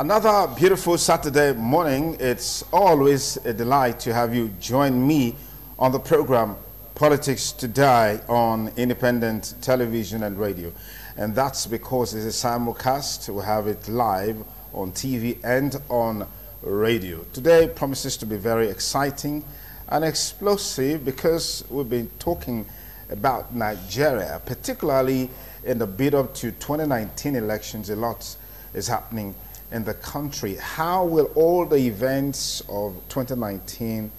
Another beautiful Saturday morning. It's always a delight to have you join me on the program Politics Today on independent television and radio. And that's because it's a simulcast. We have it live on TV and on radio. Today promises to be very exciting and explosive because we've been talking about Nigeria, particularly in the build-up to 2019 elections. A lot is happening in the country. How will all the events of 2019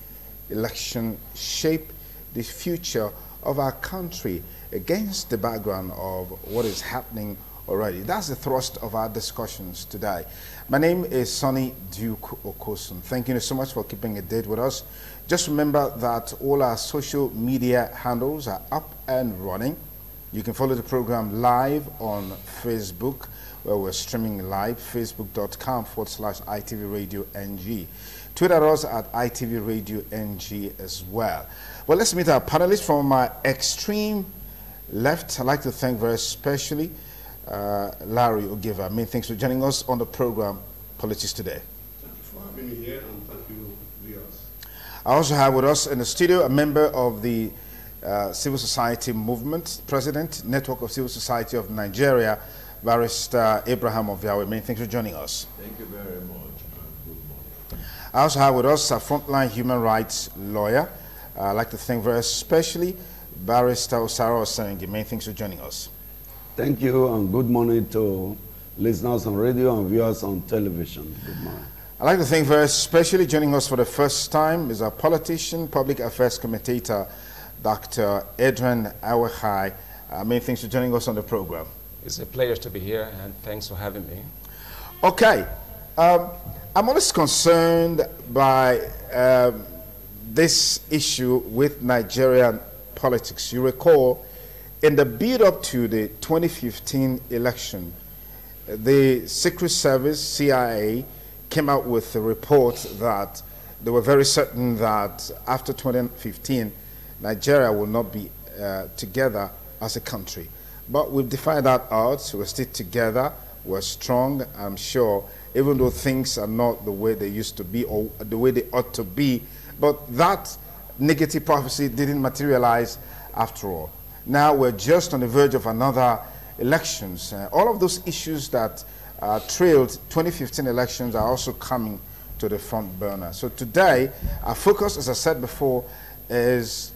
election shape the future of our country against the background of what is happening already? That's the thrust of our discussions today. My name is Sonny Duke Okosun. Thank you so much for keeping a date with us. Just remember that all our social media handles are up and running. You can follow the program live on Facebook, where we're streaming live, facebook.com/ITV Radio NG. Twitter us at ITV Radio NG as well. Well, let's meet our panelists from my extreme left. I'd like to thank very especially Larry Ogiva. Many thanks for joining us on the program Politics Today. Thank you for having me here, and thank you, viewers. I also have with us in the studio a member of the Civil Society Movement, President, Network of Civil Society of Nigeria, Barrister Abraham Oviawe. Many thanks for joining us. Thank you very much. Good morning. I also have with us a frontline human rights lawyer. I'd like to thank very especially Barrister Osaro Osengi. Many thanks for joining us. Thank you, and good morning to listeners on radio and viewers on television. Good morning. I'd like to thank very especially joining us for the first time is our politician, public affairs commentator, Dr. Adrian Awehai. Many thanks for joining us on the program. It's a pleasure to be here, and thanks for having me. Okay. I'm always concerned by this issue with Nigerian politics. You recall, in the build-up to the 2015 election, the Secret Service, CIA, came out with a report that they were very certain that after 2015, Nigeria will not be together as a country. But we've defied that odds. We're still together. We're strong, I'm sure, even though things are not the way they used to be or the way they ought to be. But that negative prophecy didn't materialize after all. Now we're just on the verge of another elections. All of those issues that trailed 2015 elections are also coming to the front burner. So today, our focus, as I said before, is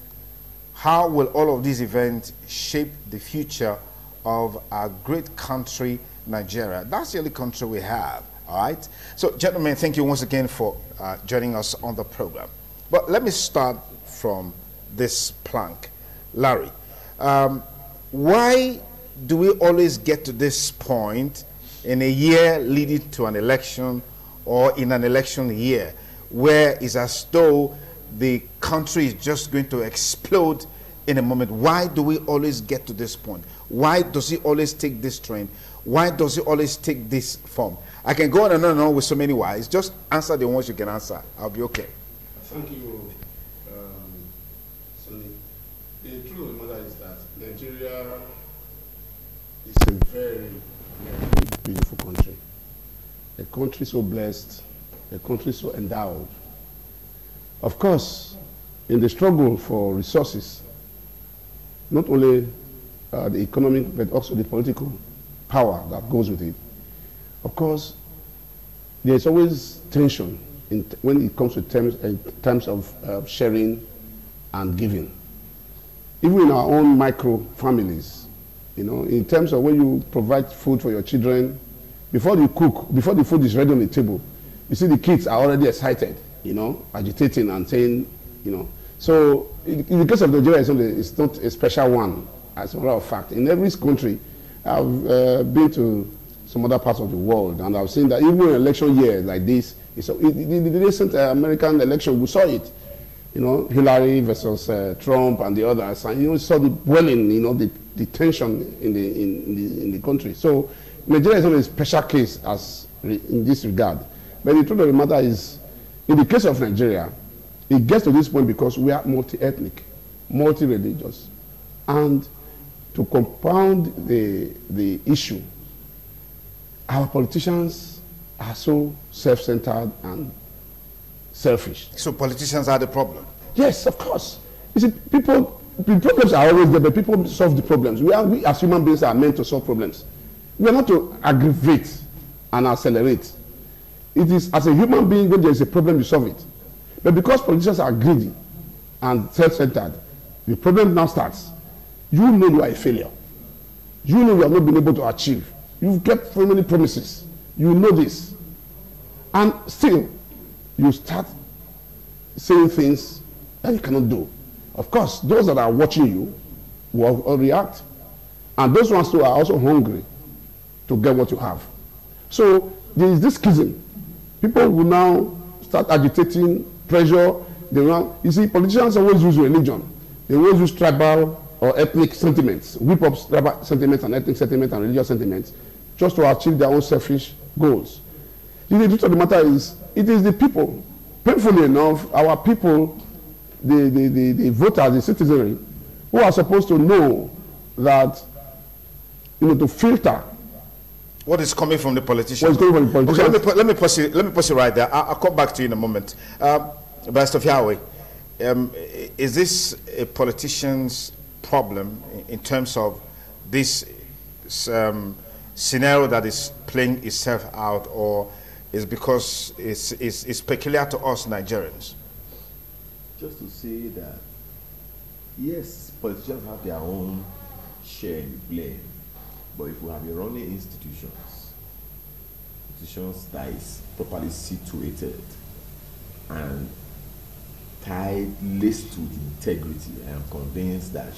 how will all of these events shape the future of our great country, Nigeria? That's the only country we have, all right? So, gentlemen, thank you once again for joining us on the program. But let me start from this plank. Larry, why do we always get to this point in a year leading to an election or in an election year where it's as though the country is just going to explode in a moment? Why do we always get to this point? Why does it always take this trend? Why does it always take this form? I can go on and on and on with so many whys. Just answer the ones you can answer. I'll be okay. Thank you, Sonny. The truth of the matter is that Nigeria is a very, very beautiful country. A country so blessed, a country so endowed. Of course, in the struggle for resources, not only the economic, but also the political power that goes with it. Of course, there's always tension when it comes to terms of sharing and giving. Even in our own micro families, you know, in terms of when you provide food for your children, before you cook, before the food is ready on the table, you see the kids are already excited, you know, agitating and saying, you know. So in the case of Nigeria, it's not a special one, as a matter of fact. In every country, I've been to some other parts of the world, and I've seen that even in an election year like this, in the recent American election, we saw it. You know, Hillary versus Trump and the others, and you saw the boiling, you know, the tension in the country. So Nigeria is not a special case in this regard. But the truth of the matter is, in the case of Nigeria, it gets to this point because we are multi-ethnic, multi-religious, and to compound the issue, our politicians are so self-centered and selfish. So politicians are the problem. Yes, of course. You see, the problems are always there, but people solve the problems. We as human beings are meant to solve problems. We are not to aggravate and accelerate. It is as a human being, when there is a problem, you solve it. But because politicians are greedy and self-centered, the problem now starts. You know you are a failure. You know you have not been able to achieve. You've kept so many promises. You know this. And still, you start saying things that you cannot do. Of course, those that are watching you will react. And those ones too are also hungry to get what you have. So there is this schism. People will now start agitating, pressure. You see, politicians always use religion. They always use tribal or ethnic sentiments, whip up tribal sentiments and ethnic sentiments and religious sentiments just to achieve their own selfish goals. The truth of the matter is, it is the people. Painfully enough, our people, the voters, the citizenry, who are supposed to know that, to filter what is coming from the politicians. What is coming from the politicians. Okay, let me pause you right there. I'll come back to you in a moment. Barrister Yahweh, is this a politician's problem in terms of this scenario that is playing itself out, or is because it's peculiar to us Nigerians? Just to say that, yes, politicians have their own share in the blame, but if we have a running institutions that is properly situated and tied, laced to integrity, I am convinced that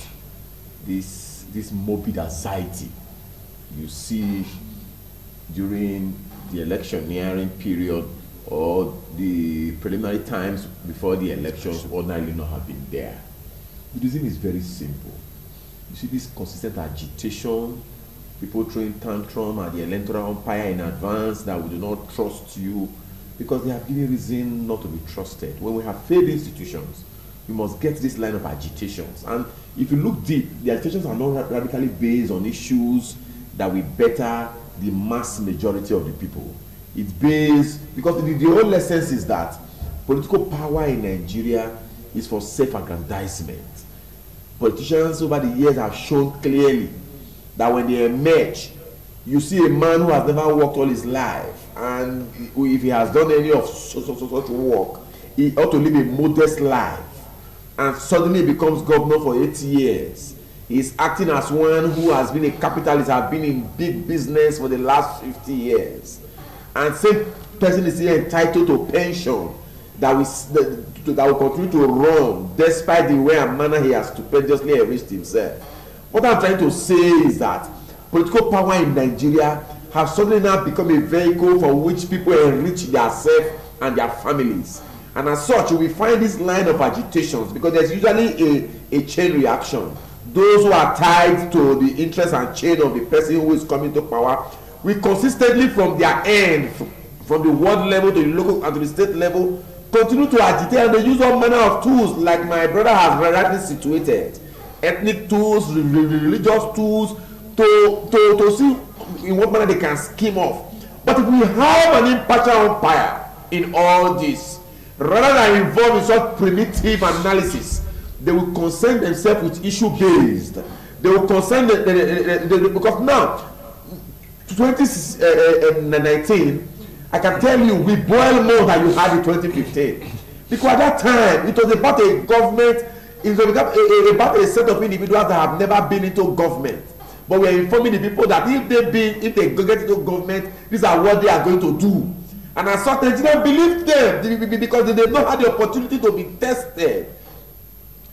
this morbid anxiety you see during the electioneering period or the preliminary times before the elections would ordinarily not have been there. The reason is very simple. You see this consistent agitation, people throwing tantrum at the electoral umpire in advance that we do not trust you because they have given reason not to be trusted. When we have failed institutions, we must get this line of agitations. And if you look deep, the agitations are not radically based on issues that will better the mass majority of the people. It's based, because the whole essence is that political power in Nigeria is for self-aggrandizement. Politicians over the years have shown clearly that when they emerge, you see a man who has never worked all his life, and if he has done any of such work, he ought to live a modest life, and suddenly becomes governor for 8 years. He is acting as one who has been a capitalist, has been in big business for the last 50 years. And same person is here entitled to pension that will continue to run despite the way and manner he has stupendously enriched himself. What I'm trying to say is that political power in Nigeria has suddenly now become a vehicle for which people enrich themselves and their families. And as such, we find this line of agitations because there's usually a chain reaction. Those who are tied to the interest and chain of the person who is coming to power, we consistently from their end, from the world level to the local and to the state level, continue to agitate, and they use all manner of tools like my brother has rightly situated. Ethnic tools, religious tools, to see in what manner they can scheme off. But if we have an impartial umpire in all this, rather than involved in such primitive analysis, they will concern themselves with issue-based. They will concern because now, 2019, I can tell you, we boil more than you had in 2015. Because at that time, it was about a government, it was about a set of individuals that have never been into government. But we are informing the people that if they get into government, these are what they are going to do. And as such, they didn't believe them because they did not have the opportunity to be tested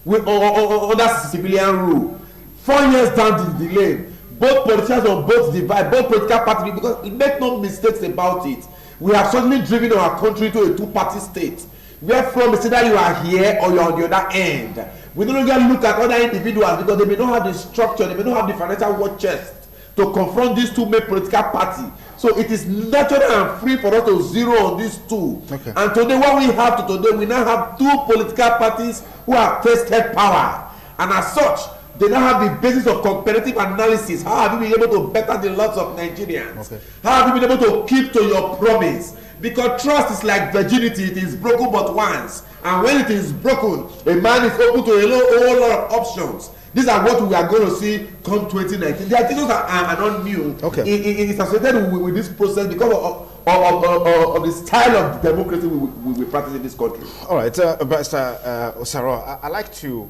with under civilian rule. 4 years down the lane, both politicians on both divide, both political parties, because make no mistakes about it. We have suddenly driven our country to a two-party state, where from it's either you are here or you are on the other end. We no longer look at other individuals because they may not have the structure, they may not have the financial war chest to confront these two main political parties. So it is natural and free for us to zero on these two. Okay. And today, what we have today, we now have two political parties who have tasted power. And as such, they now have the basis of comparative analysis. How have you been able to better the lives of Nigerians? Okay. How have you been able to keep to your promise? Because trust is like virginity, it is broken but once. And when it is broken, a man is open to a whole lot of options. These are what we are going to see come 2019. The activities are not new. Okay. It is associated with this process because of the style of democracy we practice in this country. All right, Barrister Osaro, I'd like to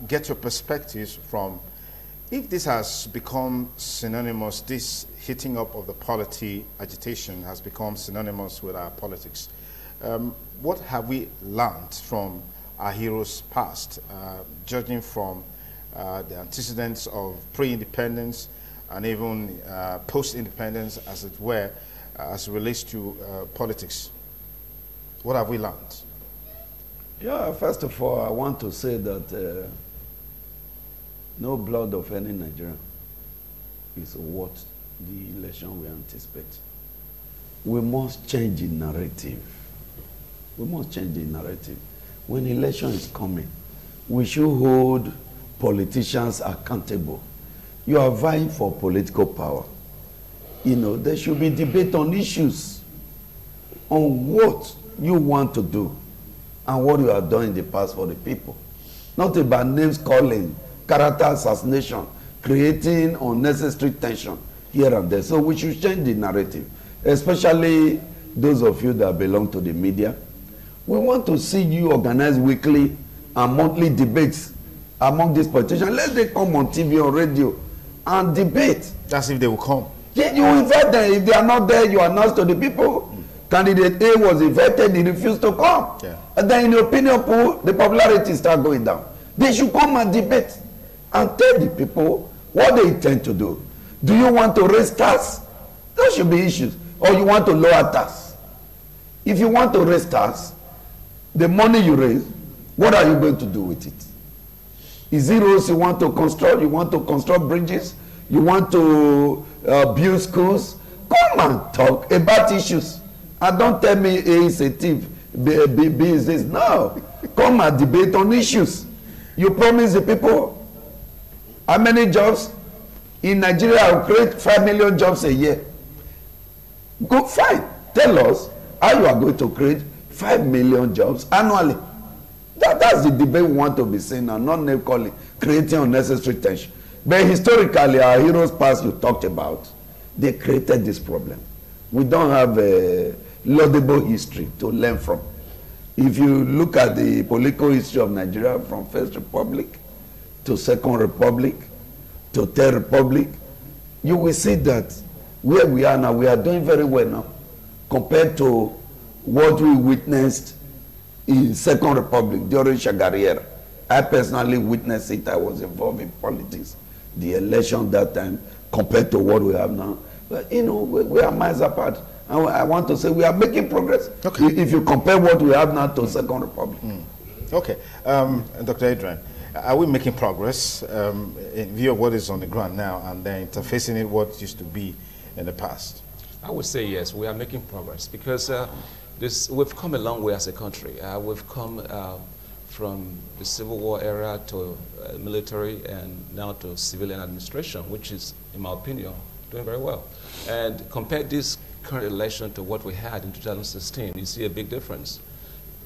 get your perspectives from, if this has become synonymous, this heating up of the polity agitation has become synonymous with our politics. What have we learned from our heroes past, judging from the antecedents of pre-independence and even post-independence, as it were, as it relates to politics? What have we learned? Yeah, first of all, I want to say that no blood of any Nigerian is what the election will anticipate. We must change the narrative. We must change the narrative. When election is coming, we should hold politicians accountable. You are vying for political power. You know, there should be debate on issues, on what you want to do and what you have done in the past for the people. Not about names calling, character assassination, creating unnecessary tension here and there. So we should change the narrative, especially those of you that belong to the media. We want to see you organize weekly and monthly debates among these politicians. Let them come on TV or radio and debate. That's if they will come. Yeah, you invite them. If they are not there, you announce to the people. Candidate A was invited, he refused to come. Yeah. And then in the opinion poll, the popularity start going down. They should come and debate and tell the people what they intend to do. Do you want to raise tax? Those should be issues. Or you want to lower tax? If you want to raise tax, the money you raise, what are you going to do with it? Is it roads you want to construct? You want to construct bridges? You want to build schools? Come and talk about issues. And don't tell me A is a thief, B is this. No. Come and debate on issues. You promise the people how many jobs? In Nigeria, I will create 5 million jobs a year. Go, fine. Tell us how you are going to create 5 million jobs annually. That's the debate we want to be saying now, not name calling, creating unnecessary tension. But historically, our heroes past you talked about, they created this problem. We don't have a laudable history to learn from. If you look at the political history of Nigeria from First Republic to Second Republic to Third Republic, you will see that where we are now, we are doing very well now compared to what we witnessed in Second Republic during Shagari era. I personally witnessed it. I was involved in politics, the election that time, compared to what we have now. But you know, we are miles apart. And I want to say we are making progress. Okay. If you compare what we have now to Second Republic. Okay. Dr. Adrian, are we making progress in view of what is on the ground now and then interfacing it what used to be in the past? I would say yes, we are making progress because we've come a long way as a country. We've come from the Civil War era to military and now to civilian administration, which is, in my opinion, doing very well. And compare this current election to what we had in 2016, you see a big difference.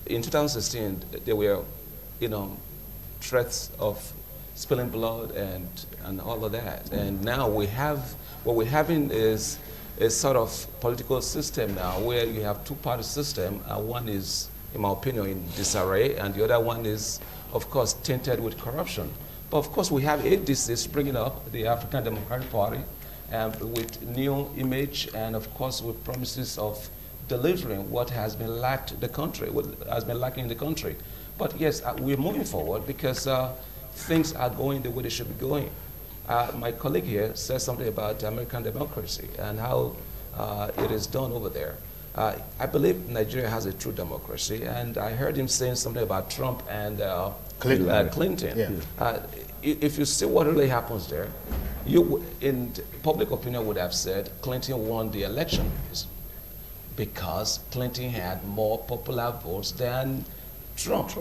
In 2016, there were, threats of spilling blood and all of that. And now what we're having is a sort of political system now where you have two-party system. One is, in my opinion, in disarray, and the other one is, of course, tainted with corruption. But of course, we have ADC springing up, the African Democratic Party, with new image and, of course, with promises of delivering what has been lacking in the country. But yes, we're moving forward because things are going the way they should be going. My colleague here said something about American democracy and how it is done over there. I believe Nigeria has a true democracy, and I heard him saying something about Trump and Clinton. Yeah. If you see what really happens there, in public opinion would have said Clinton won the election because Clinton had more popular votes than Trump.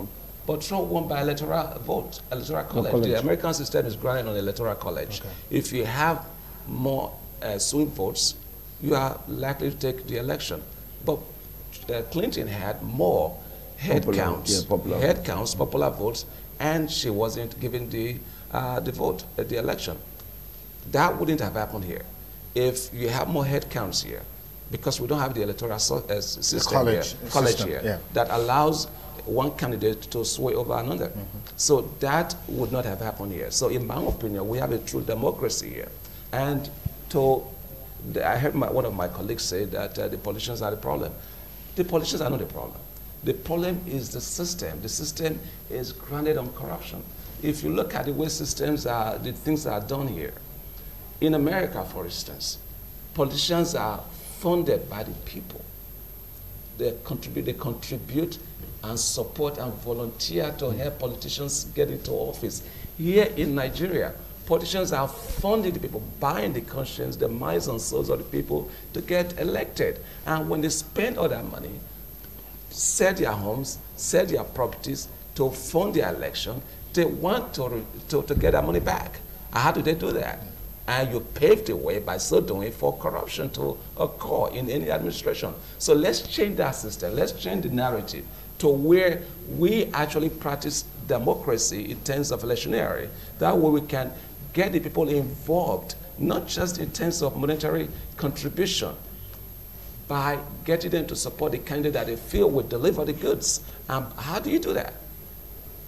But Trump won by electoral vote, electoral college. The American system is grounded on electoral college. Okay. If you have more swing votes, you are likely to take the election. But Clinton had more popular votes, and she wasn't given the vote at the election. That wouldn't have happened here if you have more head counts here, because we don't have the electoral system here that allows one candidate to sway over another. So that would not have happened here. So in my opinion, we have a true democracy here. And I heard one of my colleagues say that the politicians are the problem. The politicians are not the problem. The problem is the system. The system is grounded on corruption. If you look at the way systems are, the things that are done here, in America, for instance, politicians are funded by the people. They contribute and support and volunteer to help politicians get into office. Here in Nigeria, politicians are funding the people, buying the conscience, the minds and souls of the people to get elected. And when they spend all that money, sell their homes, sell their properties to fund their election, they want to get their money back. And how do they do that? And you pave the way by so doing for corruption to occur in any administration. So let's change that system. Let's change the narrative to where we actually practice democracy in terms of electioneering. That way we can get the people involved, not just in terms of monetary contribution, by getting them to support the candidate that they feel will deliver the goods. How do you do that?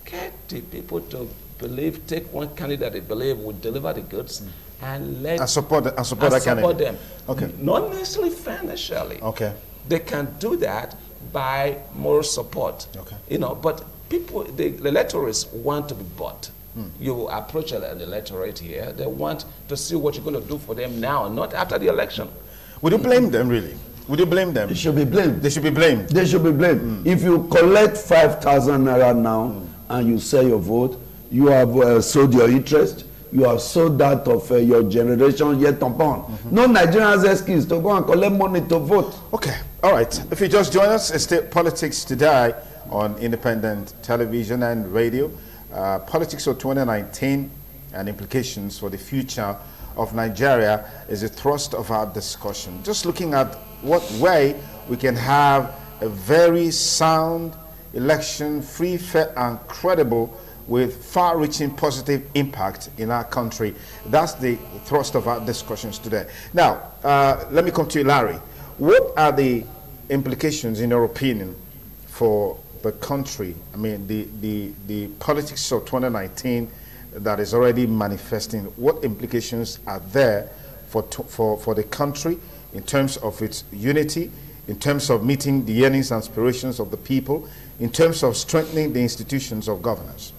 Get the people to believe, take one candidate they believe will deliver the goods, and support them. Okay. Not necessarily financially. Okay. They can do that by moral support. Okay. You know, but people, the electorates want to be bought. You approach an electorate here, they want to see what you're going to do for them now, not after the election. Would you blame them, really? Would you blame them? They should be blamed. They should be blamed. They should be blamed. If you collect 5,000 naira now and you sell your vote, you have sold your interest, you have sold that of your generation yet upon. No Nigerian has excuse to go and collect money to vote. Okay, all right. If you just join us, it's still Politics Today on independent television and radio. Politics of 2019 and implications for the future of Nigeria is the thrust of our discussion. Just looking at what way we can have a very sound election, free, fair, and credible, with far-reaching positive impact in our country. That's the thrust of our discussions today. Now, let me come to you, Larry. What are the implications, in your opinion, for the country? I mean, the politics of 2019 that is already manifesting. What implications are there for the country in terms of its unity, in terms of meeting the yearnings and aspirations of the people, in terms of strengthening the institutions of governance?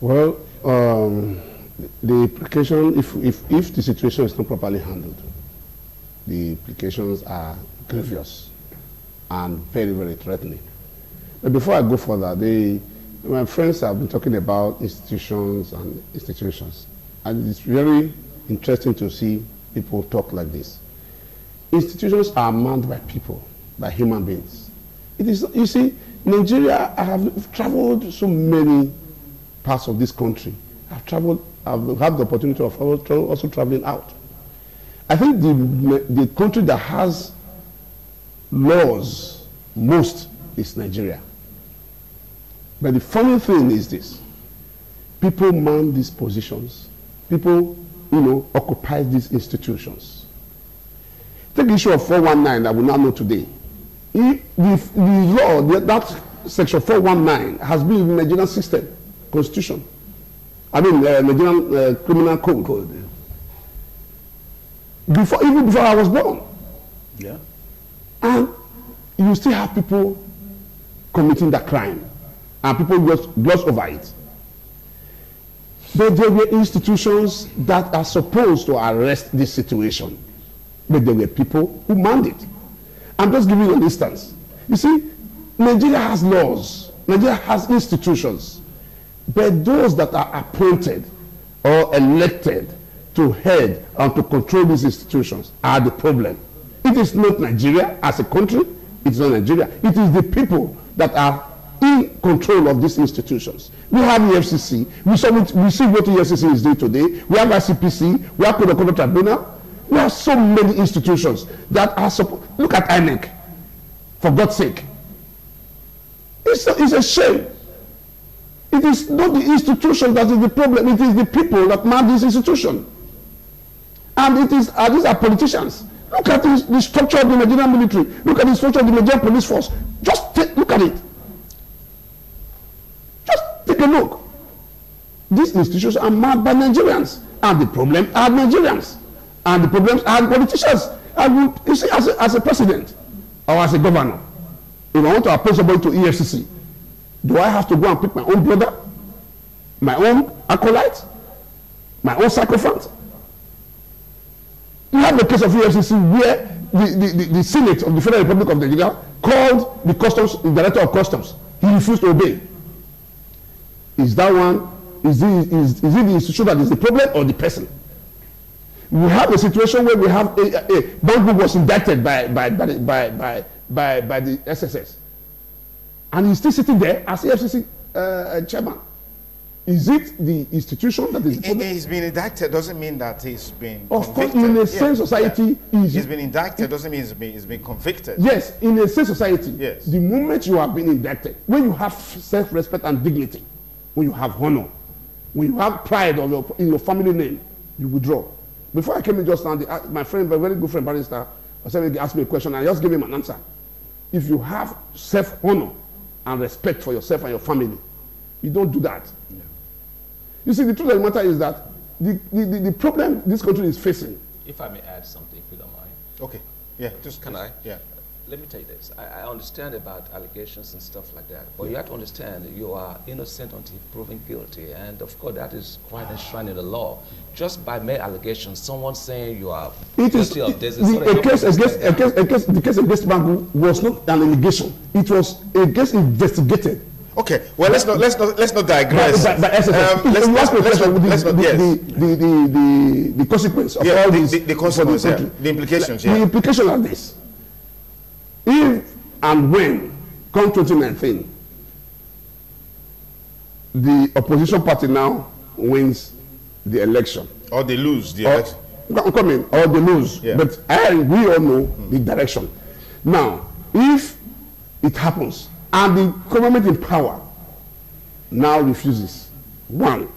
Well, the implication, if the situation is not properly handled, the implications are grievous and very, very threatening. But before I go further, my friends have been talking about institutions and institutions, and it's very interesting to see people talk like this. Institutions are manned by people, by human beings. It is, you see, Nigeria, I have traveled so many parts of this country. I've had the opportunity of also traveling out. I think the country that has laws most is Nigeria. But the funny thing is this: people man these positions, people, occupy these institutions. Take the issue of 419 that we now know today. The law, that section 419 has been in the Nigerian system, constitution. I mean, Nigerian criminal code. Even before I was born. Yeah. And you still have people committing that crime, and people gloss over it. But there were institutions that are supposed to arrest this situation, but there were people who manned it. I'm just giving you an instance. You see, Nigeria has laws, Nigeria has institutions, but those that are appointed or elected to head and to control these institutions are the problem. It is not Nigeria as a country, it is not Nigeria. It is the people that are in control of these institutions. We have the FCC. We see what the FCC is doing today. We have ICPC. We have Code of Conduct Tribunal. We have so many institutions that are supposed. Look at INEC. For God's sake. It's a shame. It is not the institution that is the problem. It is the people that man this institution. And these are politicians. Look at the structure of the Nigerian military. Look at the structure of the Nigerian police force. Just look at it. Just take a look. These institutions are mad by Nigerians. And the problem are Nigerians. And the problems are politicians. And you see, as a president or as a governor, if I want to appoint somebody to EFCC, do I have to go and pick my own brother, my own acolyte, my own sycophant? You have the case of EFCC where the Senate of the Federal Republic of Nigeria called the Director of Customs. He refused to obey. Is that one? Is it the institution that is the problem or the person? We have a situation where we have a bank who was indicted by the SSS, and he's still sitting there as EFCC chairman. Is it the institution that is the problem? He's been indicted doesn't mean that he's been of convicted. course, in a sane society, he's been indicted doesn't mean he's been convicted. Yes, in a sane society, yes. The moment you have been indicted, when you have self-respect and dignity, when you have honor, when you have pride in your family name, you withdraw. Before I came in just now, my friend, my very good friend, barrister, asked me a question, and I just gave him an answer. If you have self-honor and respect for yourself and your family, you don't do that. Yeah. You see, the truth of the matter is that the problem this country is facing. If I may add something, if you don't mind. Okay. Yeah. Can I? Yeah. Let me tell you this. I understand about allegations and stuff like that, but you have to understand that you are innocent until proven guilty, and of course that is quite enshrined in the law. Just by mere allegations, someone saying you are guilty of this. The case against Bangu was not an allegation. It was a case investigated. Okay. Well, let's not digress. The consequence of all this. The consequence. The implications. The implications are this. If and when, come 2019, the opposition party now wins the election, or they lose the election, or they lose, but we all know the direction. Now, if it happens and the government in power now refuses, one,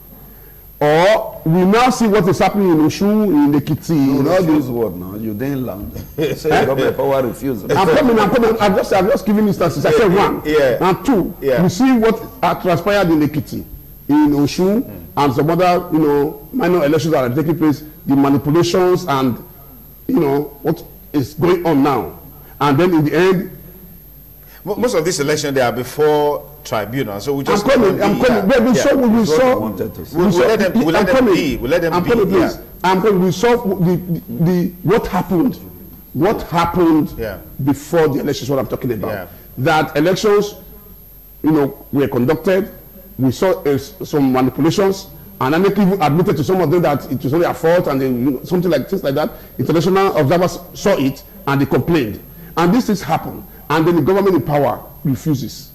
or we now see what is happening in Oshu, in Ekiti. You know this word now. You didn't land. Say government power refusal. I'm coming. I'm just giving instances. I said one. Yeah. And two, we see what transpired in Ekiti, in Oshu, and some other, minor elections that are taking place, the manipulations and, what is going on now. And then in the end, most of these elections, they are before tribunal, so we just. I'm coming. We saw. We let them be. We saw what happened. What happened before the elections? What I'm talking about. Yeah. That elections, were conducted. We saw some manipulations, and then they even admitted to some of them that it was only a fault, and then something like things like that. International observers saw it and they complained, and these things happened, and then the government in power refuses.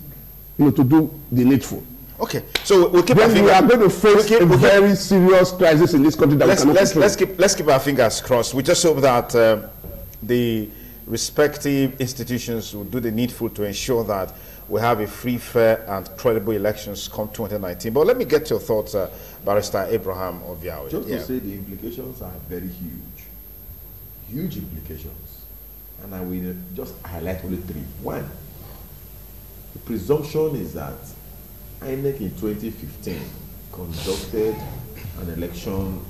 To do the needful. Okay, so we'll keep. Then we are going to face a very serious crisis in this country that let's keep our fingers crossed. We just hope that the respective institutions will do the needful to ensure that we have a free, fair, and credible elections come 2019. But let me get your thoughts, Barrister Abraham Oviawe. Just to say the implications are very huge implications, and I will just highlight only three. One. The presumption is that INEC in 2015 conducted an election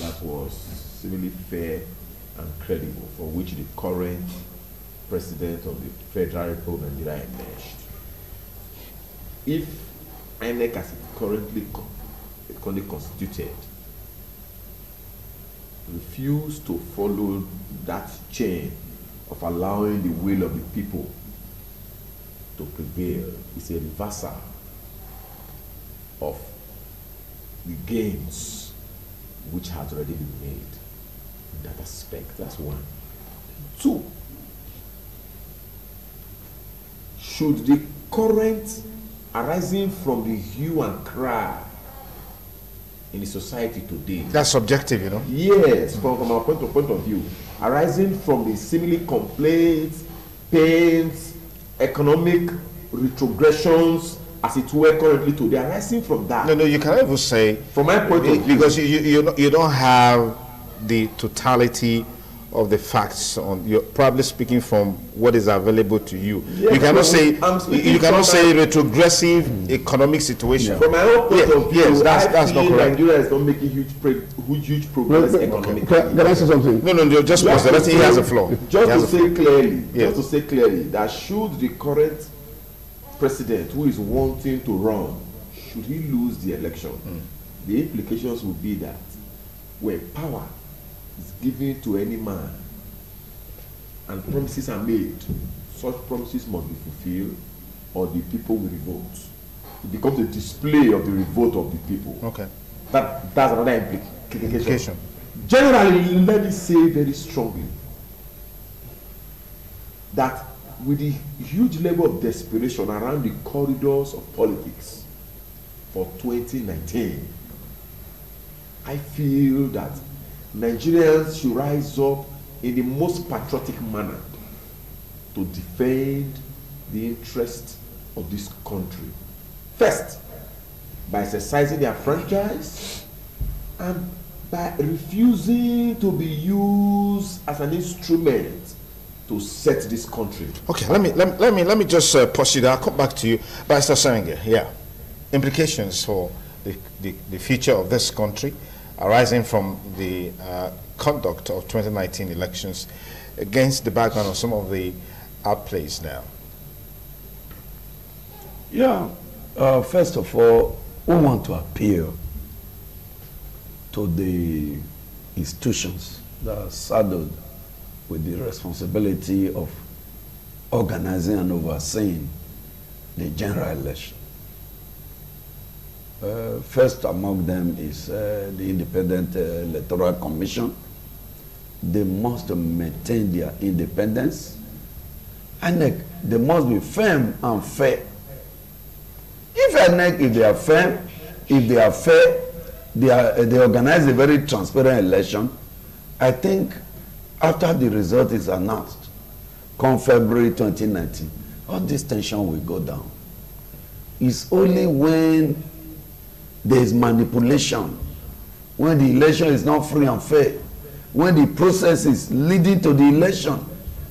that was civilly fair and credible, for which the current president of the Federal Republic of Nigeria emerged. If INEC as it currently constituted refused to follow that chain of allowing the will of the people to prevail, is a reversal of the gains which has already been made in that aspect. That's one. Two, should the current arising from the hue and cry in the society today. That's subjective, you know. Yes, from our point of view, arising from the seemingly complaints, pains, economic retrogressions, as it were currently today, arising from that. No, you cannot even say, from my point of view, because you don't have the totality of the facts on. You're probably speaking from what is available to you. Yes, you cannot say retrogressive economic situation. From my own point of view, yes, that's I not feel correct. Nigeria is not making huge progress economically. Can I say something? No, just pause. Let's say he has a flaw. Just to say Yes. clearly that should the current president who is wanting to run, should he lose the election, the implications will be that where power is given to any man and promises are made, such promises must be fulfilled or the people will revolt. It becomes a display of the revolt of the people. Okay. That's another implication. Implication. Generally, let me say very strongly that with the huge level of desperation around the corridors of politics for 2019, I feel that Nigerians should rise up in the most patriotic manner to defend the interest of this country. First, by exercising their franchise and by refusing to be used as an instrument to set this country. Okay, let me just pause you there. I'll come back to you, Barrister Senge. Yeah, implications for the future of this country arising from the conduct of 2019 elections against the background of some of the outplays now. Yeah, first of all, we want to appeal to the institutions that are saddled with the responsibility of organizing and overseeing the general election. First among them is the Independent Electoral Commission. They must maintain their independence, and they must be firm and fair. If they are firm, if they are fair, they organize a very transparent election. I think after the result is announced, come February 2019, all this tension will go down. It's only when there is manipulation, when the election is not free and fair, when the process is leading to the election,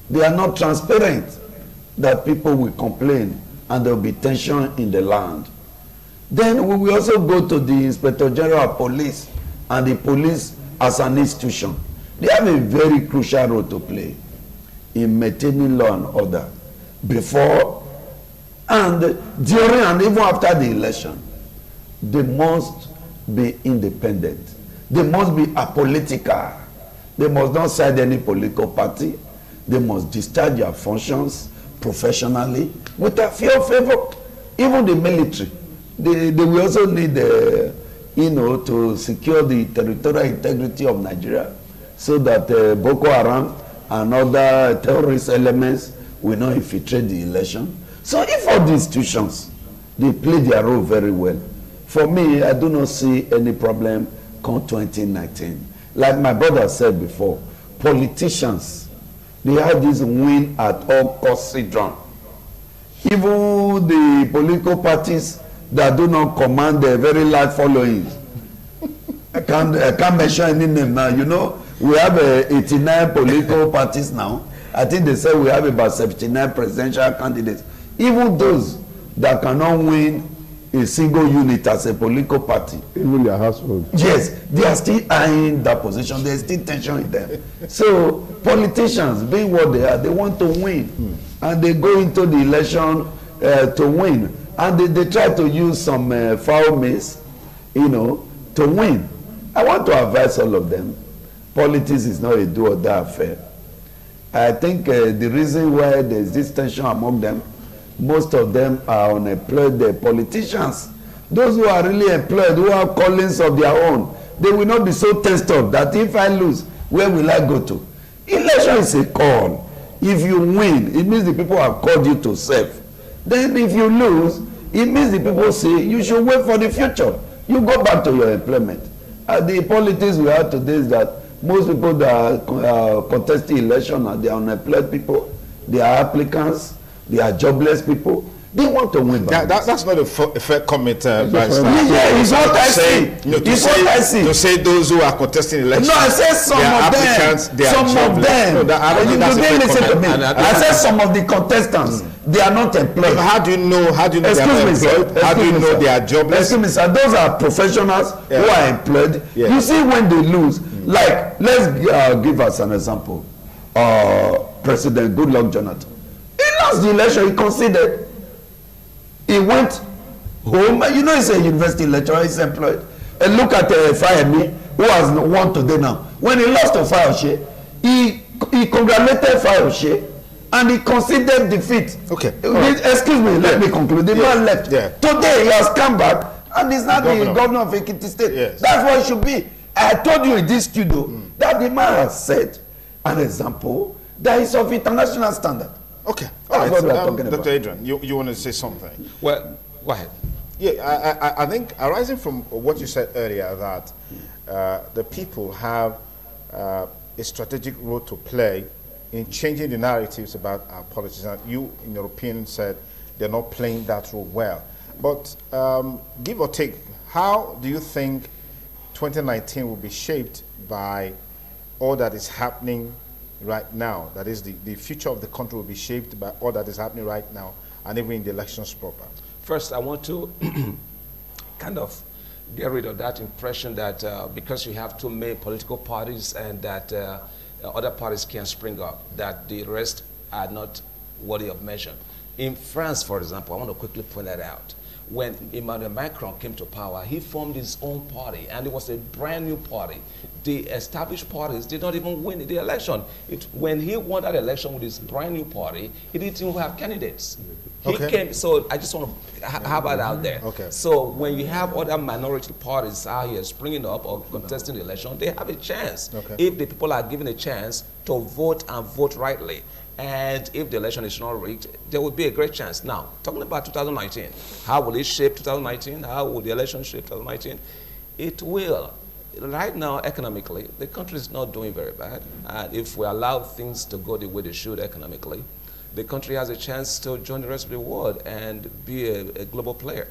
they are not transparent, that people will complain and there will be tension in the land. Then we will also go to the Inspector General of Police and the police as an institution. They have a very crucial role to play in maintaining law and order before and during and even after the election. They must be independent. They must be apolitical. They must not side any political party. They must discharge their functions professionally with a fair favor. Even the military, they will also need, to secure the territorial integrity of Nigeria, so that Boko Haram and other terrorist elements will not infiltrate the election. So if all the institutions, they play their role very well, for me, I do not see any problem come 2019. Like my brother said before, politicians, they have this win at all cost syndrome. Even the political parties that do not command a very large followings. I can't mention any name now. You know, we have 89 political parties now. I think they say we have about 79 presidential candidates. Even those that cannot win a single unit as a political party, Even their household. yes, they are still eyeing that position. There's still tension in them. So politicians, being what they are, they want to win, and they go into the election to win, and they try to use some foul means, to win. I want to advise all of them. Politics is not a do or die affair. I think the reason why there's this tension among them, most of them are unemployed politicians. Those who are really employed, who have callings of their own, they will not be so tensed up that if I lose, where will I go to? Election is a call. If you win, it means the people have called you to serve. Then if you lose, It means the people say you should wait for the future. You go back to your employment. The politics we have today is that most people that are contesting election are the unemployed people, they are applicants, they are jobless people. They want to win back. That's not a fair comment, Yeah, it's what I see. It's what I see. To say those who are contesting elections. No, I said some of them. Some of them. No, I don't think that's a fair listen to me. comment. I said some of the contestants, they are not employed. How do you know? How do you know they are Excuse me, employed? sir. How do you know they are jobless? Excuse me, sir. Those are professionals who are employed. Yeah. You see, when they lose, like let's give us an example. President Goodluck Jonathan, he lost the election. He conceded. He went home. You know, he's a university lecturer. He's employed. And look at Fayemi, who has won today now. When he lost to Fayoshe, he congratulated Fayoshe and he conceded defeat. Okay. Excuse me, let me conclude. The man left. Yeah. Today he has come back and he's not the governor of Ekiti State. Yes. That's what it should be. I told you in this studio that the man has set an example that is of international standard. Okay. All right. What we are talking Dr. about. Adrian, you want to say something? Well, go ahead. Yeah, I think arising from what you said earlier that the people have a strategic role to play in changing the narratives about our politics. And you, in your opinion, said they're not playing that role well. But give or take, how do you think 2019 will be shaped by all that is happening right now? That is, the future of the country will be shaped by all that is happening right now, and even in the elections proper. First, I want to kind of get rid of that impression that because you have two main political parties and that other parties can spring up, that the rest are not worthy of mention. In France, for example, I want to quickly point that out. When Emmanuel Macron came to power, he formed his own party, and it was a brand new party. The established parties did not even win the election. When he won that election with his brand new party, he didn't even have candidates. He came, so I just want to have that out there. Okay. So when you have other minority parties out here springing up or contesting the election, they have a chance. Okay. If the people are given a chance to vote and vote rightly. And if the election is not rigged, there will be a great chance. Now, talking about 2019, how will it shape 2019? How will the election shape 2019? It will. Right now, economically, the country is not doing very bad. And if we allow things to go the way they should economically, the country has a chance to join the rest of the world and be a global player.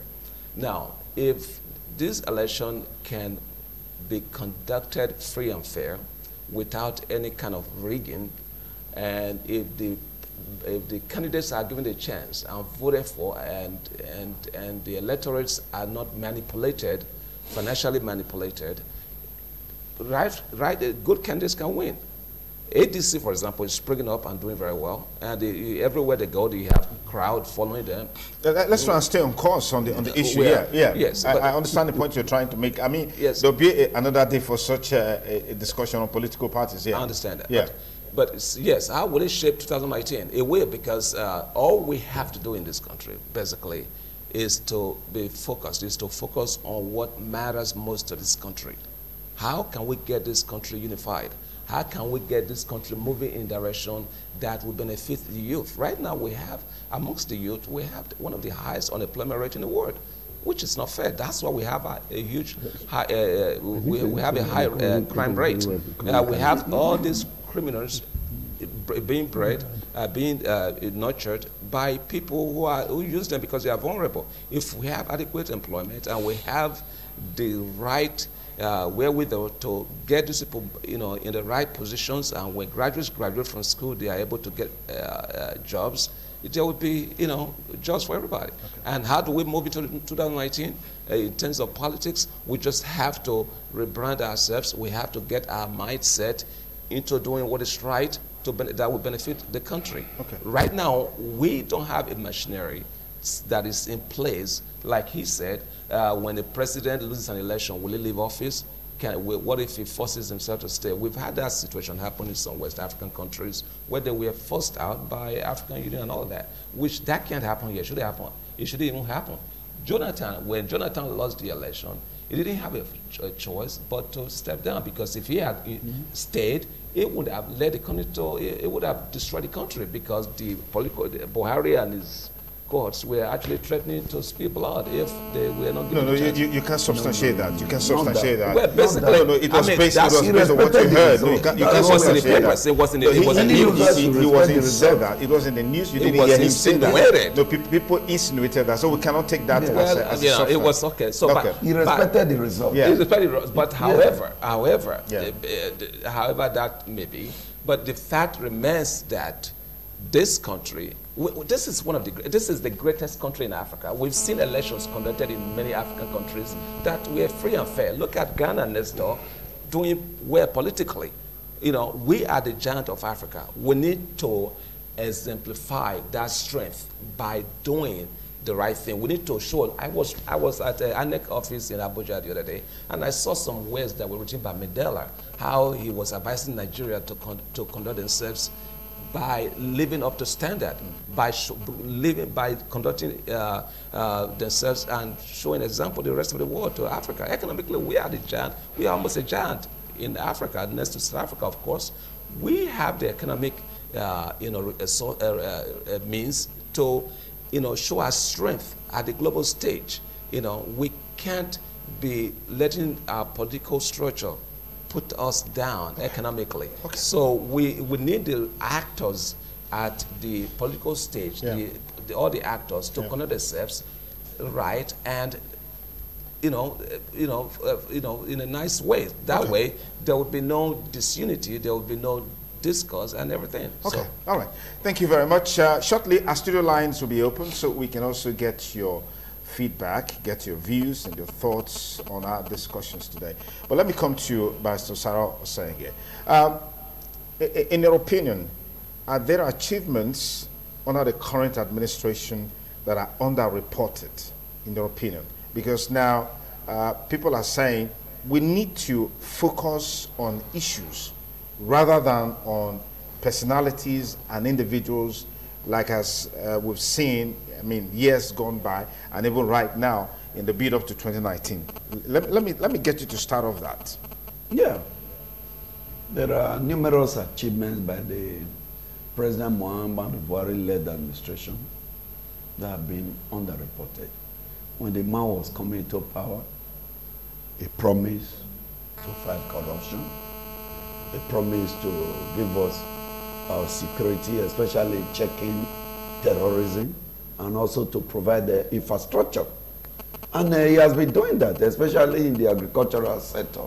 Now, if this election can be conducted free and fair without any kind of rigging, and if the candidates are given a chance and voted for, and the electorates are not manipulated, financially manipulated, good candidates can win. ADC, for example, is springing up and doing very well, and everywhere they go, they have crowd following them. Let's try and stay on course on the issue. Yes, I understand the point you're trying to make. I mean, yes, there'll be another day for such a discussion on political parties. Yeah, I understand that. Yeah. But yes, how will it shape 2019? It will, because all we have to do in this country, basically, is to be focused, is to focus on what matters most to this country. How can we get this country unified? How can we get this country moving in a direction that will benefit the youth? Right now, we have, amongst the youth, we have one of the highest unemployment rates in the world, which is not fair. That's why we have a huge, high, we have a high crime rate. We have all these criminals being bred, being nurtured by people who use them because they are vulnerable. If we have adequate employment and we have the right wherewithal to get these people, in the right positions, and when graduates graduate from school, they are able to get jobs, there will be, jobs for everybody. Okay. And how do we move into 2019? In terms of politics, we just have to rebrand ourselves. We have to get our mindset into doing what is right that will benefit the country. Okay. Right now, we don't have a machinery that is in place. Like he said, when the president loses an election, will he leave office? What if he forces himself to stay? We've had that situation happen in some West African countries where they were forced out by African Union and all that, which that can't happen here. Should it happen? It shouldn't even happen. When Jonathan lost the election, he didn't have a choice but to step down, because if he had stayed, it would have led the country to, it would have destroyed the country, because Buhari and his courts were actually threatening to spill blood if they were not given No, a chance. you can't substantiate that. You can't substantiate that. Well, basically, no, it was based on what you irrespective heard. of No, you the can't it was in the substantiate papers. that. It was in the, No, it was in the he news. wasn't said that. It was in the news. You It didn't was hear him say that. insinuated. No, people insinuated that, so we cannot take that as Well, a you know, substance. it was okay. So, Okay. He respected the result. Yeah. but however, Yeah. however that may be, but the fact remains that this country, this is the greatest country in Africa. We've seen elections conducted in many African countries that were free and fair. Look at Ghana next door, doing well politically. You know, we are the giant of Africa. We need to exemplify that strength by doing the right thing. We need to show. I was at the ANEC office in Abuja the other day, and I saw some words that were written by Mandela, how he was advising Nigeria to conduct themselves by living up to standard, by conducting themselves and showing example to the rest of the world, to Africa. Economically, we are the giant. We are almost a giant in Africa, next to South Africa, of course. We have the economic, means to, show our strength at the global stage. We can't be letting our political structure put us down economically. Okay. So we need the actors at the political stage, all the actors to conduct themselves right and in a nice way. That way there would be no disunity, there would be no discourse and everything. Okay, so, all right. Thank you very much. Shortly, our studio lines will be open so we can also get your feedback, get your views and your thoughts on our discussions today. But let me come to you, Barrister Sarah Osenge. In your opinion, are there achievements under the current administration that are underreported, in your opinion? Because now people are saying we need to focus on issues rather than on personalities and individuals, like as we've seen, years gone by, and even right now in the build up to 2019. Let me get you to start off that. Yeah. There are numerous achievements by the President Muhammadu Buhari-led administration that have been underreported. When the man was coming to power, he promised to fight corruption. He promised to give us our security, especially checking terrorism, and also to provide the infrastructure. And he has been doing that, especially in the agricultural sector.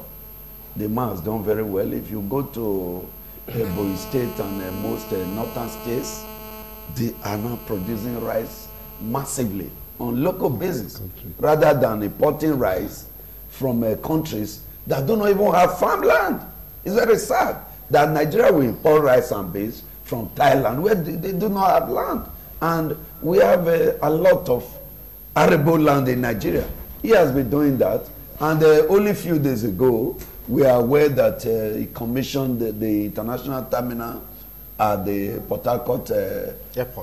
The man has done very well. If you go to Ebonyi State and most northern states, they are now producing rice massively on local basis, rather than importing rice from countries that do not even have farmland. It's very sad that Nigeria will import rice and beans from Thailand, where they do not have land. And we have a lot of arable land in Nigeria. He has been doing that. And only a few days ago, we are aware that he commissioned the international terminal at the Port Harcourt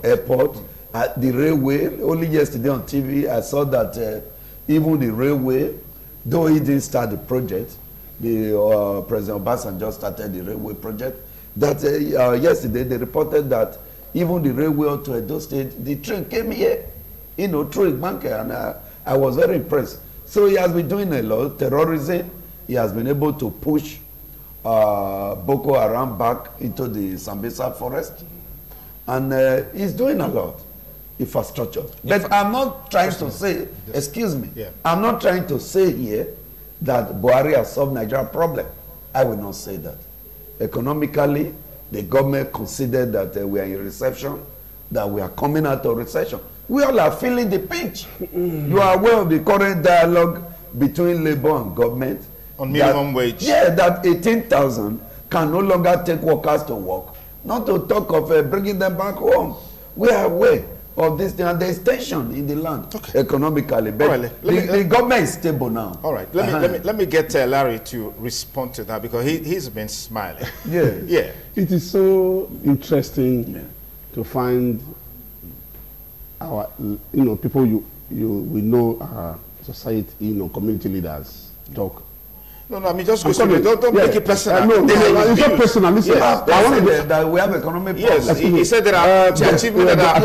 airport. At the railway, only yesterday on TV, I saw that even the railway, though he didn't start the project, the President Obasanjo started the railway project, that yesterday they reported that even the railway to Edo State, the train came here, through Igbanke, and I was very impressed. So he has been doing a lot. Terrorism, he has been able to push Boko Haram back into the Sambisa forest, and he's doing a lot. Infrastructure. But I'm not trying to say, excuse me, I'm not trying to say here that Buhari has solved Nigeria's problem. I will not say that. Economically, the government considered that we are in recession, that we are coming out of recession. We all are feeling the pinch. You are aware of the current dialogue between labor and government. On minimum wage. Yeah, that 18,000 can no longer take workers to work. Not to talk of bringing them back home. We are aware of this thing, and there is tension in the land economically. But right, the government is stable now. All right, let me get Larry to respond to that, because he's been smiling. Yeah. It is so interesting to find our people we know, our society, community leaders talk No, I mean, just go straight. Don't make it personal. No, it's not personal. Listen, Yes. I want to that we have economic Yes, policy. he said there are achievements that are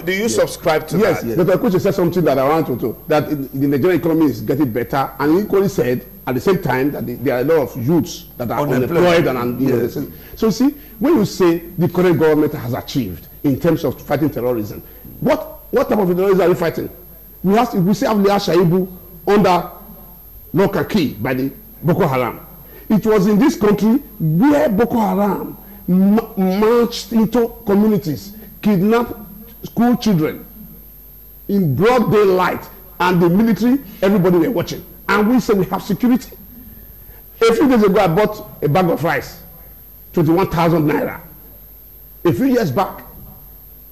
do you subscribe to that? Yes, Dr. Kuchi said something that I want to that the Nigerian economy is getting better, and he equally said at the same time that there are a lot of youths that are unemployed and yes. So you see, when you say the current government has achieved in terms of fighting terrorism, what type of terrorism are we fighting? We say Abdullah Shaibu under lock and key by the Boko Haram. It was in this country where Boko Haram marched into communities, kidnapped school children in broad daylight, and the military, everybody were watching. And we say we have security. A few days ago, I bought a bag of rice, 21,000 naira. A few years back,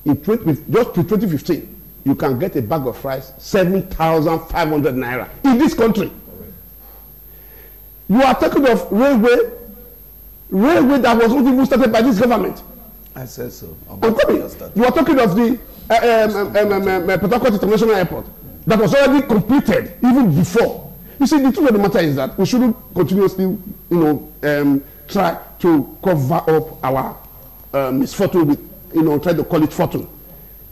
just to 2015, you can get a bag of rice, 7,500 naira in this country. You are talking of railway that was not even started by this government. I said so. I'm coming. You are talking of the Port Harcourt International Airport that was already completed even before. You see, the truth of the matter is that we shouldn't continuously, try to cover up our misfortune with, try to call it fortune.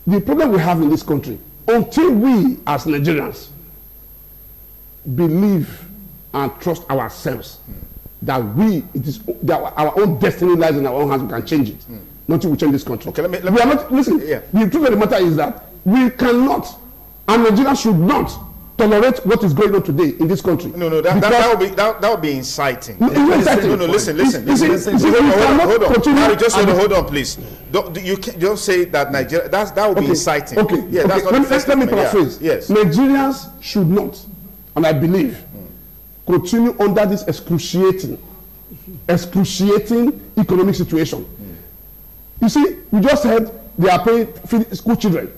The problem we have in this country, until we as Nigerians believe and trust ourselves that our own destiny lies in our own hands, we can change it. Nothing will change this country. Okay, let me we are not, listen, the truth of the matter is that we cannot, and Nigerians should not tolerate what is going on today in this country. No, that would be inciting. No, listen. Hold on, please. You don't say that Nigeria. That would be inciting. Okay. Yeah, that's not let me paraphrase. Yeah. Yes. Nigerians should not, and I believe, continue under this excruciating economic situation. You see, we just heard they are paying school children.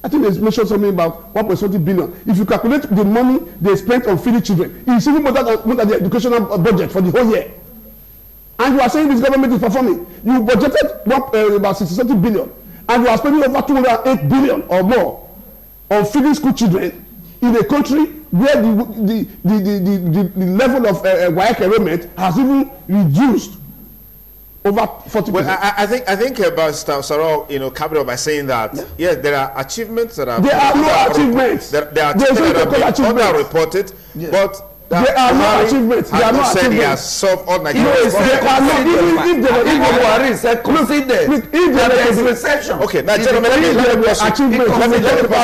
I think they mentioned something about 1.20 billion. If you calculate the money they spent on feeding children, it's even more than the educational budget for the whole year. And you are saying this government is performing. You budgeted about 60 billion, and you are spending over 208 billion or more on feeding school children in a country where the level of WAEC enrollment has even reduced over 40%. Well, I think about Saro, capped up by saying that yes, there are achievements that are. There are no achievements. There are achievements that are underreported, but there are no achievements. There are no achievements. He has solved all Nigerian problems. Okay, now gentlemen,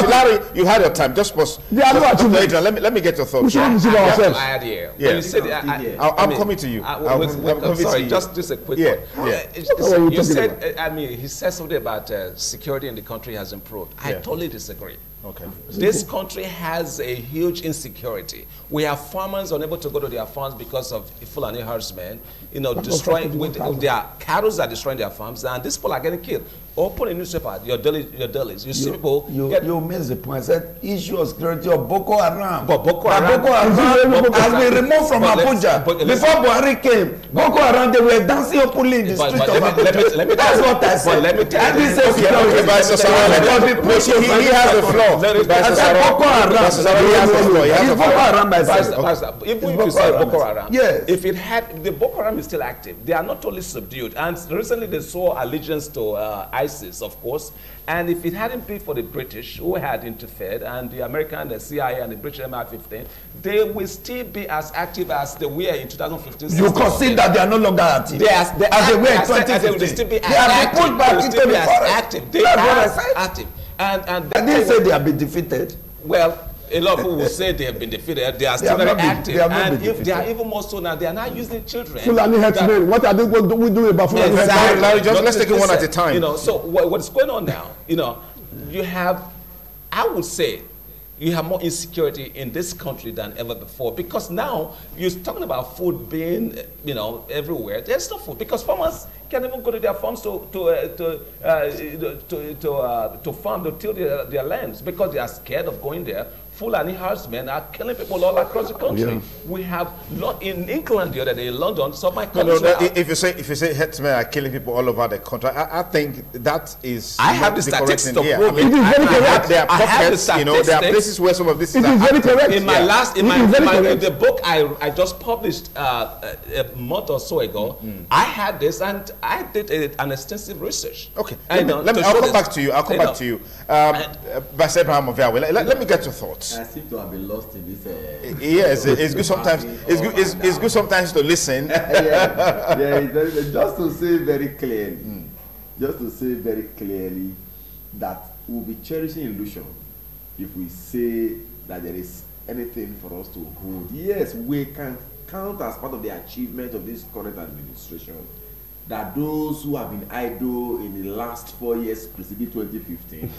Larry, you had your time. Just pause. There are no achievements. Let me get your thoughts. We shouldn't deceive ourselves. I'm coming to you. Sorry, just a quick one. You said, he said something about security in the country has improved. I totally disagree. Okay. This country has a huge insecurity. We have farmers unable to go to their farms because of Fulani herdsmen, destroying with their cattle are destroying their farms, and these people are getting killed. Open a newspaper, your delis. You see people. You missed the point. I said issue of security of Boko Haram. But Boko Haram has been removed from Abuja. Before Buhari came, Boko Haram, they were dancing openly in the streets of Abuja. That's what I said. Let me tell you. He has the floor. Boko Haram. Even if you say Boko Haram, if the Boko Haram is still active, they are not totally subdued. And recently they saw allegiance to ISIS, of course. And if it hadn't been for the British who had interfered, and the American, the CIA, and the British MI15, they will still be as active as they were in 2015. You concede that they are no longer active. As they were in 2015. They will still be they have been pushed back into the forest. They are active. And I didn't say they have been defeated. Well, a lot of people will say they have been defeated. They are still very active. And if they are even more so now, they are not using children. Fulani herdsmen. What are they doing about Fulani herdsmen? Let's take it one at a time. So what's going on now? You have, I would say, you have more insecurity in this country than ever before, because now you're talking about food being, everywhere. There's no food because farmers can't even go to their farms to farm, to till their lands because they are scared of going there Fulani herdsmen are killing people all across the country. Yeah. We have in England the other day, in London, so my No, colleagues no, were out. if you say herdsmen are killing people all over the country, I think that is. I have not the correct statistics thing to here. prove I mean, it. It is very correct. There are I have the pockets, you know, there are statistics. places where some of this It is very correct. In my last, in correct. the book I just published a month or so ago, I had this and I did an extensive research. Okay, And, I'll to come show this. back to you. I'll come back to you. Vice Abraham Oviawe, let me get your thoughts. I seem to have been lost in this. Yes, it's good sometimes. It's good sometimes to listen. Just to say very clearly, that we'll be cherishing illusion if we say that there is anything for us to hold. Yes, we can count as part of the achievement of this current administration that those who have been idle in the last 4 years preceding 2015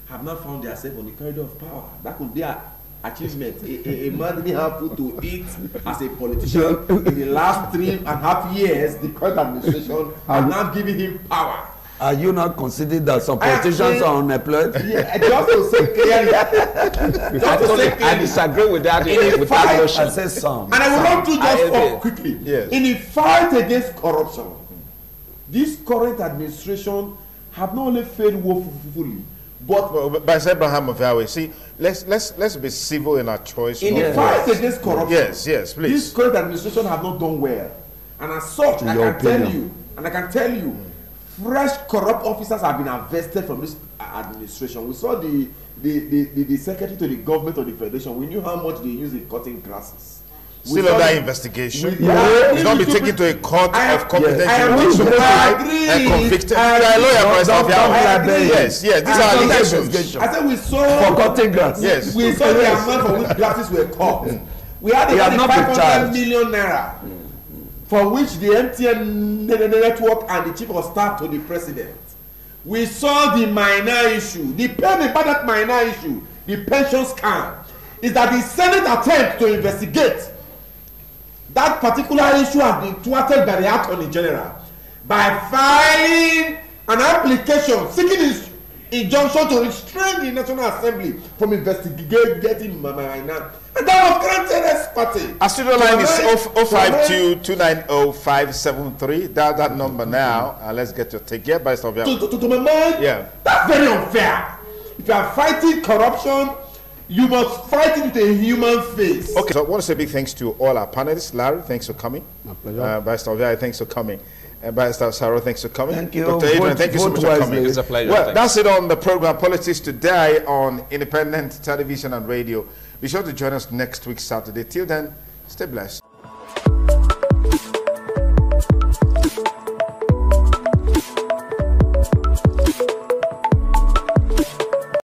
have not found themselves on the corridor of power. That could be an achievement. A man didn't have food to eat as a politician in the last 3.5 years. The current administration has now given him power. Are you not considering that some politicians are unemployed? Yeah, just to say clearly. I disagree with that. With fight, that I notion. said some. And I will run through I just agree. for quickly. Yes. In the fight against corruption, this current administration have not only failed woefully, but Vice Abraham Oviawe, see, let's be civil in our choice. in the fight against corruption, Yes, please. this current administration have not done well. And as such, In I your can tell opinion. you, fresh corrupt officers have been invested from this administration. We saw the secretary to the government of the federation. We knew how much they use in cutting grasses. Still under investigation. We- He's going to be taken to a court of competent I agree. jurisdiction, I tried agree. and convicted. You I are a lawyer, agree. Vice Don't Oviawe. agree. Yes, these I are agree. allegations. I said we saw For cutting grass. Yes. we saw the amount for which grasses were cut. We had He had not been 500 charged. million naira for which the MTN network and the chief of staff to the president. We saw the minor issue. The pain about that minor issue, the pension scam, is that the Senate attempt to investigate that particular issue has been thwarted by the Attorney General by filing an application seeking injunction to restrain the National Assembly from investigating minor. And that was granted ex parte. Our studio line is 052-290-573. Dial that number now, and let's get your take. Yeah, Vice Oviawe. To my mind, Yeah. that's very unfair. If you are fighting corruption, you must fight it with a human face. Okay, so I want to say big thanks to all our panelists. Larry, thanks for coming. My pleasure. Vice Oviawe, thanks for coming. Vice Saro, thanks for coming. Thank you. Dr. Adrian, Vote- thank you so vote much for coming. wisely. It's a pleasure. Well, Thanks. that's it on the program Politics Today on Independent Television and Radio. Be sure to join us next week, Saturday. Till then, stay blessed.